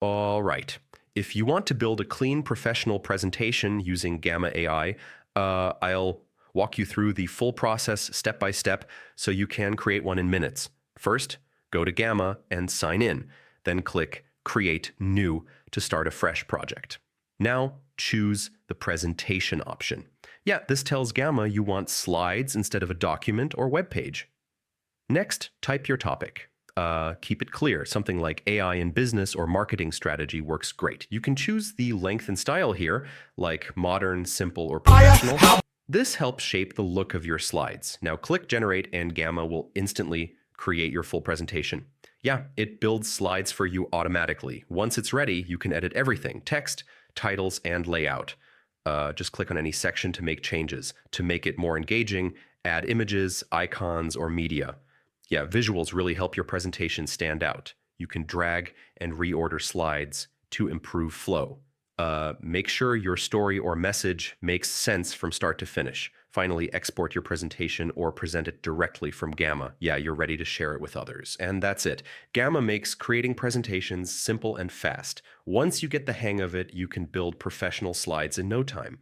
All right. If you want to build a clean professional presentation using Gamma AI, I'll walk you through the full process step by step so you can create one in minutes. First, go to Gamma and sign in. Then click Create New to start a fresh project. Now, choose the presentation option. Yeah, this tells Gamma you want slides instead of a document or web page. Next, type your topic. Keep it clear. Something like AI in business or marketing strategy works great. You can choose the length and style here, like modern, simple, or professional. This helps shape the look of your slides. Now click Generate and Gamma will instantly create your full presentation. Yeah, it builds slides for you automatically. Once it's ready, you can edit everything: text, titles, and layout. Just click on any section to make changes. To make it more engaging, add images, icons, or media. Yeah, visuals really help your presentation stand out. You can drag and reorder slides to improve flow. Make sure your story or message makes sense from start to finish. Finally, export your presentation or present it directly from Gamma. Yeah, you're ready to share it with others. And that's it. Gamma makes creating presentations simple and fast. Once you get the hang of it, you can build professional slides in no time.